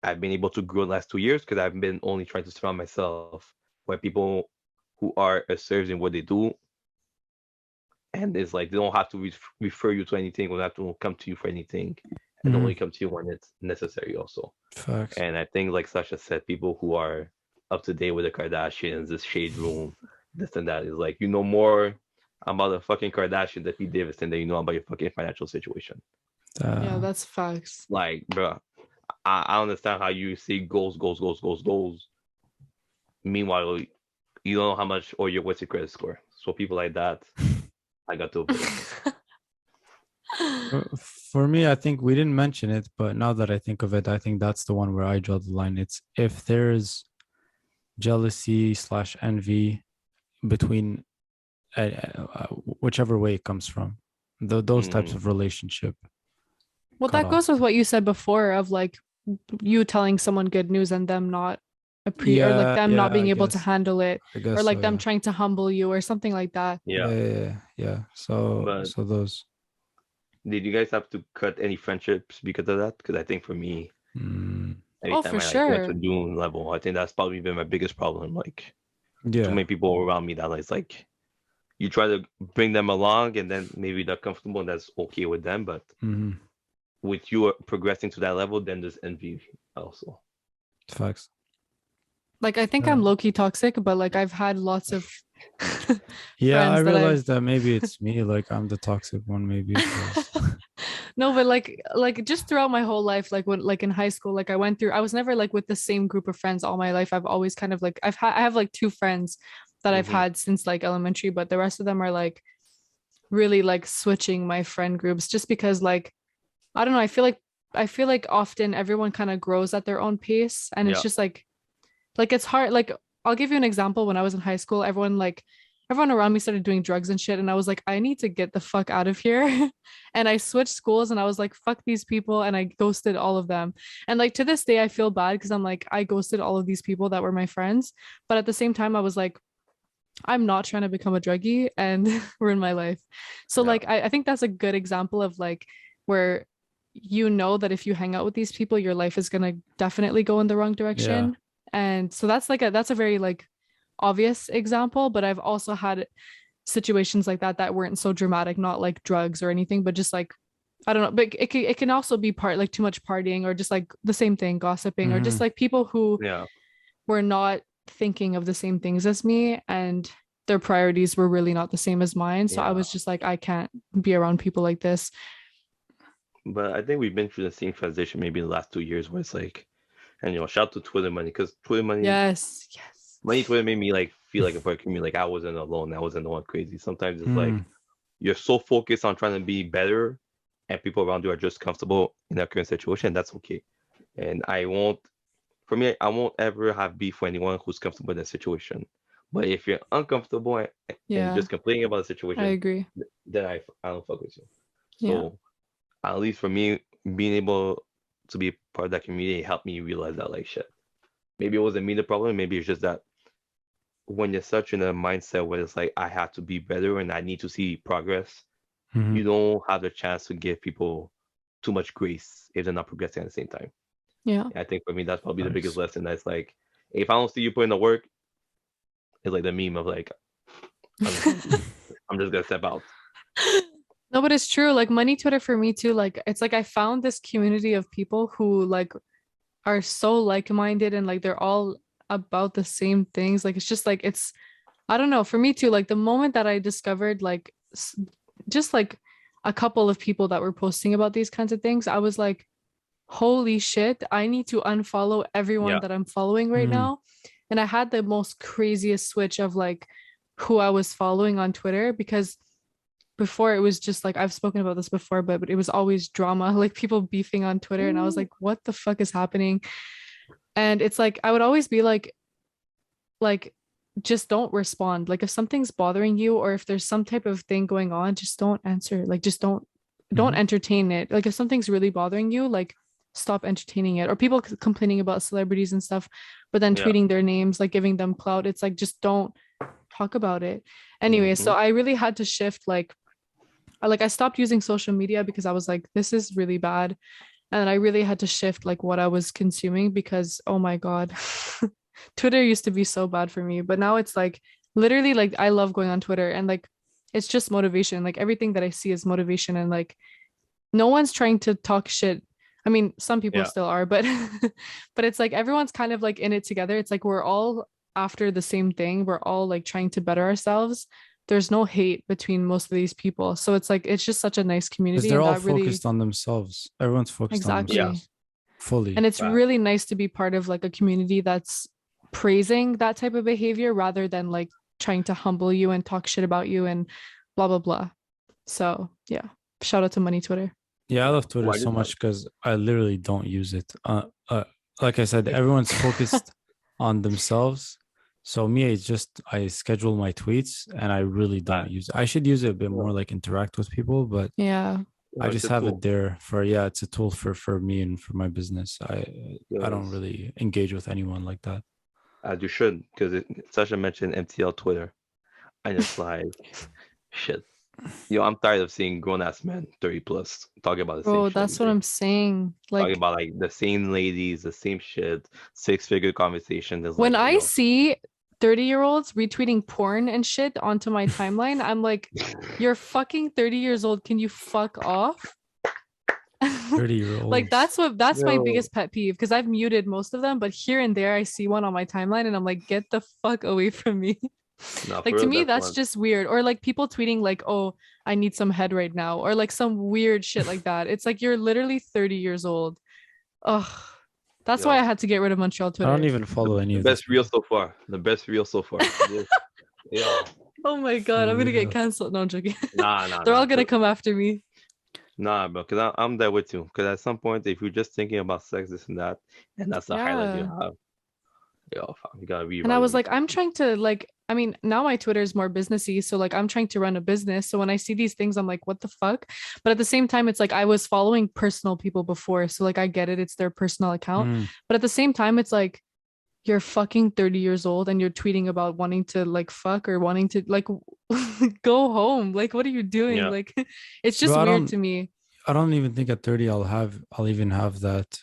I've been able to grow the last 2 years because I've been only trying to surround myself with people who are assertive in what they do, and it's like they don't have to refer you to anything, or they have to come to you for anything, and only come to you when it's necessary also. Facts. And I think, like Sasha said, people who are up to date with the Kardashians, this shade room, this and that is like you know more about the fucking Kardashian than Pete Davidson than you know about your fucking financial situation. Yeah, that's facts. Like, bro, I understand how you see goals. Meanwhile, you don't know how much or what's your credit score. So people like that, I got to avoid. For me, I think we didn't mention it, but now that I think of it, I think that's the one where I draw the line. It's if there's jealousy / envy between whichever way it comes from, those types of relationship. Well, that goes with what you said before of like you telling someone good news and them not or like them not being able to handle it, or like them trying to humble you or something like that. Yeah. So those. Did you guys have to cut any friendships because of that? Because I think for me, anytime for sure. went to Dune level, I think that's probably been my biggest problem. Like, too many people around me that it's like you try to bring them along, and then maybe they're comfortable and that's okay with them, but with you progressing to that level, then there's envy also. Facts. Like I think I'm low-key toxic, but like I've had lots of I realized that maybe it's me, like I'm the toxic one maybe. No, but like just throughout my whole life, like when like in high school, like I was never like with the same group of friends all my life. I've always kind of like I have like 2 friends that I've had since like elementary, but the rest of them are like really like switching my friend groups just because like I don't know, I feel like often everyone kind of grows at their own pace, and it's just like it's hard. Like I'll give you an example. When I was in high school, everyone around me started doing drugs and shit, and I was like, I need to get the fuck out of here. And I switched schools, and I was like, fuck these people, and I ghosted all of them. And like to this day I feel bad because I'm like, I ghosted all of these people that were my friends, but at the same time I was like, I'm not trying to become a druggie and ruin my life. So like I think that's a good example of like where you know that if you hang out with these people, your life is gonna definitely go in the wrong direction. And so that's a very like obvious example, but I've also had situations like that weren't so dramatic, not like drugs or anything, but just like I don't know, but it can also be like too much partying, or just like the same thing, gossiping, or just like people who were not thinking of the same things as me, and their priorities were really not the same as mine. So I was just like, I can't be around people like this. But I think we've been through the same transition maybe in the last 2 years where it's like, and shout out to Twitter money, because Twitter money, money Twitter made me like feel like a part of me, like I wasn't alone, I wasn't the one crazy. Sometimes it's like you're so focused on trying to be better, and people around you are just comfortable in their current situation. That's okay. And I won't ever have beef with anyone who's comfortable in that situation. But if you're uncomfortable and you're just complaining about the situation, I agree. Then I don't fuck with you. So at least for me, being able to be part of that community helped me realize that like shit. Maybe it wasn't me the problem. Maybe it's just that when you're such in a mindset where it's like I have to be better and I need to see progress, you don't have the chance to give people too much grace if they're not progressing at the same time. I think for me that's probably the biggest lesson. That's like, if I don't see you put in the work, it's like the meme of like I'm just gonna step out. No, but it's true. Like money Twitter for me too. Like it's like I found this community of people who like are so like-minded, and like they're all about the same things. Like it's just like I don't know, for me too, like the moment that I discovered like just like a couple of people that were posting about these kinds of things, I was like, holy shit, I need to unfollow everyone that I'm following right now. And I had the most craziest switch of like who I was following on Twitter, because before it was just like, I've spoken about this before, but it was always drama, like people beefing on Twitter. And I was like, what the fuck is happening? And it's like I would always be like just don't respond. Like if something's bothering you or if there's some type of thing going on, just don't answer. Like just don't entertain it. Like if something's really bothering you, like stop entertaining it. Or people complaining about celebrities and stuff, but then tweeting their names, like giving them clout. It's like just don't talk about it. Anyway, so I really had to shift like I stopped using social media because I was like, this is really bad. And I really had to shift like what I was consuming because oh my God. Twitter used to be so bad for me, but now it's like literally like I love going on Twitter and like it's just motivation. Like everything that I see is motivation and like no one's trying to talk shit. I mean, some people still are, but but it's like everyone's kind of like in it together. It's like we're all after the same thing. We're all like trying to better ourselves. There's no hate between most of these people. So it's like it's just such a nice community. Because they're all focused on themselves. Everyone's focused on themselves fully. And it's really nice to be part of like a community that's praising that type of behavior rather than like trying to humble you and talk shit about you and blah blah blah. So yeah, shout out to Money Twitter. Yeah, I love Twitter so much because I literally don't use it. Like I said, everyone's focused on themselves. So me, it's just I schedule my tweets and I really don't use it. I should use it a bit more, like interact with people, but I just have it there for it's a tool for me and for my business. I don't really engage with anyone like that. As you should, because Sasha mentioned MTL Twitter, and it's like, shit. I'm tired of seeing grown-ass men, 30 plus, talking about the same shit. That's what I'm saying. Like talking about like the same ladies, the same shit, six-figure conversation. When I see 30-year-olds retweeting porn and shit onto my timeline, I'm like, you're fucking 30 years old. Can you fuck off? 30-year-olds. Like that's my biggest pet peeve because I've muted most of them, but here and there I see one on my timeline and I'm like, get the fuck away from me. Like to me that's just weird. Or like people tweeting like, oh, I need some head right now, or like some weird shit like that. It's like you're literally 30 years old. Ugh. That's why I had to get rid of Montreal Twitter. I don't even follow any of the best reel so far. The best reel so far. Yeah. Oh my God, I'm gonna get canceled. No, I'm joking. Nah. They're all gonna come after me. Nah, bro, because I'm there with you. Because at some point, if you're just thinking about sex, this and that, and that's the highlight you have, you gotta be. And I was like, I'm trying to like, I mean, now my Twitter is more businessy, so like I'm trying to run a business. So when I see these things, I'm like, what the fuck? But at the same time, it's like I was following personal people before, so like I get it, it's their personal account. But at the same time, it's like you're fucking 30 years old and you're tweeting about wanting to like fuck or wanting to like go home. Like, what are you doing? Yeah. Like, it's just weird to me. I don't even think at 30 I'll even have that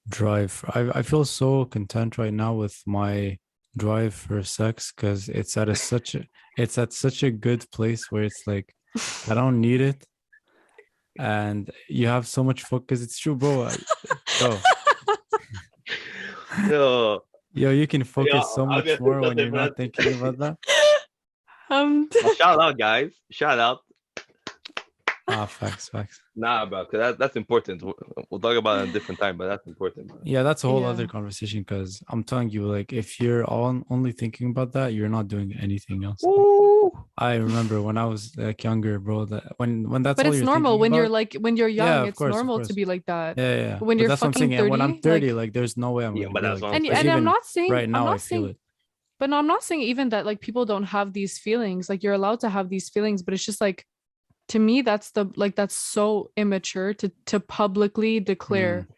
drive. I feel so content right now with my drive for sex because it's at such a good place where it's like I don't need it, and you have so much focus. It's true, bro. Yo, you can focus so much more when you're not thinking about that. Shout out, guys! Shout out. Facts. Nah, bro, because that's important. We'll talk about it a different time, but that's important. Bro. Yeah, that's a whole other conversation because I'm telling you, like, if you're only thinking about that, you're not doing anything else. Like, I remember when I was like younger, bro, that when that's but all it's you're normal when about, you're young, yeah, it's normal to be like that. Yeah. When but you're that's fucking 30, when I'm 30, like there's no way I'm gonna but be that's like and I'm not saying right now I feel it. But no, I'm not saying even that like people don't have these feelings. Like you're allowed to have these feelings, but it's just like to me that's so immature to publicly declare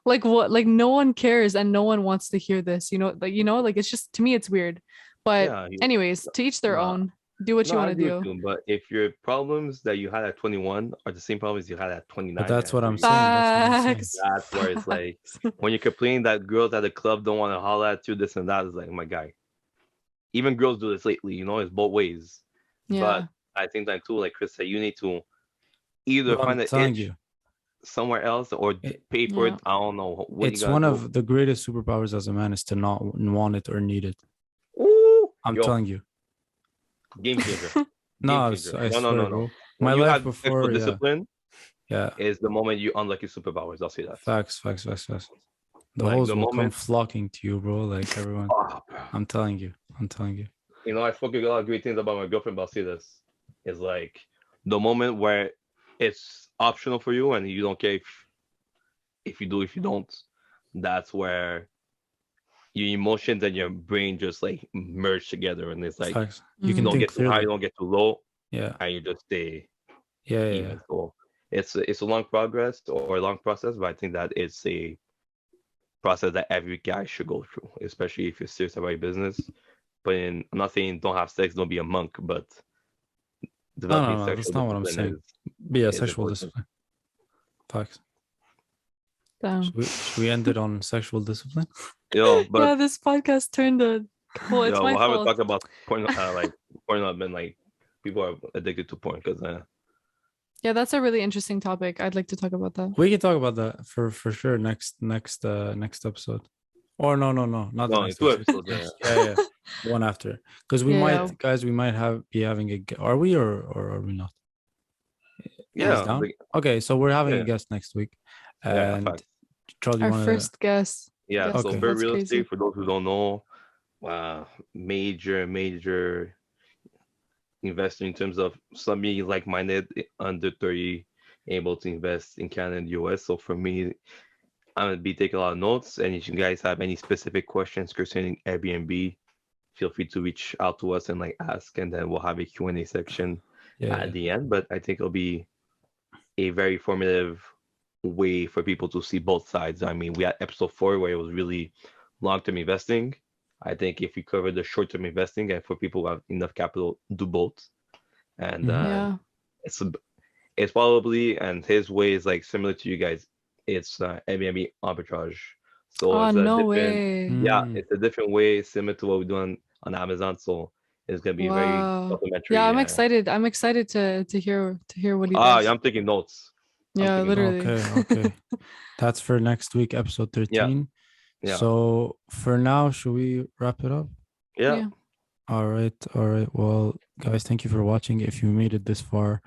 like what, like no one cares and no one wants to hear this, like it's just, to me it's weird. But anyways, to each their own. Do what you want to do. But if your problems that you had at 21 are the same problems you had at 29, but that's what I'm saying. That's where it's like when you complain that girls at the club don't want to holler at you, this and that, is like, my guy. Even girls do this lately, it's both ways. Yeah. But I think that too, like Chris said, you need to either find an itch somewhere else or pay for it. I don't know. It's one of the greatest superpowers as a man is to not want it or need it. Ooh, I'm telling you. Game changer. No. My life before discipline is the moment you unlock your superpowers. I'll say that. Facts. The hoes will come flocking to you, bro. Like everyone. I'm telling you. I fucking a lot of great things about my girlfriend, but I'll say this. Is like the moment where it's optional for you and you don't care if you do, if you don't. That's where your emotions and your brain just like merge together, and it's like Facts. you can don't think get too high, you clearly. don't get too low, Yeah. and you just stay Yeah. even. So it's a long progress or a long process, but I think that it's a process that every guy should go through, especially if you're serious about your business. But I'm not saying don't have sex, don't be a monk, but developing No. That's sexual not what I'm discipline saying. But yeah, is sexual important. discipline. Facts. Damn. Should we end it on sexual discipline? But yeah, this podcast turned a. Well, it's my we'll have a fault. talk about porn, like porn up and like people are addicted to porn because Yeah, that's a really interesting topic. I'd like to talk about that. We can talk about that for sure next episode. Or no, not the next 2 episode. episodes. Yeah. One after, because we might, guys, we might be having a. Are we or are we not? Yeah. Okay, so we're having a guest next week, and Charl, our first guest. Yeah. Yes, so okay. very real estate, for those who don't know, major investor in terms of somebody like-minded under 30 able to invest in Canada and US. So for me, I'm gonna be taking a lot of notes, and if you guys have any specific questions concerning Airbnb, feel free to reach out to us and like ask, and then we'll have a Q&A section at the end. But I think it'll be a very formative way for people to see both sides. I mean, we had episode 4 where it was really long-term investing. I think if we cover the short-term investing and for people who have enough capital, do both. And it's probably, and his way is like similar to you guys. It's Airbnb arbitrage. So it's a different way. Yeah, it's a different way, similar to what we do on Amazon. So it's gonna be very complimentary. Yeah, I'm excited. I'm excited to hear what he does. Yeah, I'm taking notes. Yeah, literally. Okay. That's for next week, episode 13. Yeah. So for now, should we wrap it up? Yeah. All right. Well, guys, thank you for watching. If you made it this far,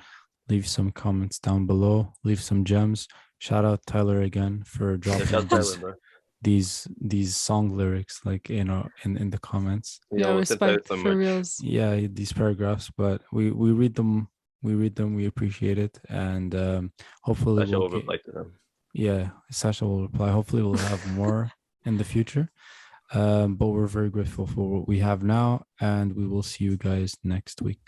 leave some comments down below. Leave some gems. Shout out Tyler again for dropping these song lyrics, like, you know, in the comments. Yeah, respect for reals. Yeah, these paragraphs, but we read them. We appreciate it, and hopefully Sasha will reply to them. Yeah, Sasha will reply. Hopefully we'll have more in the future. But we're very grateful for what we have now, and we will see you guys next week.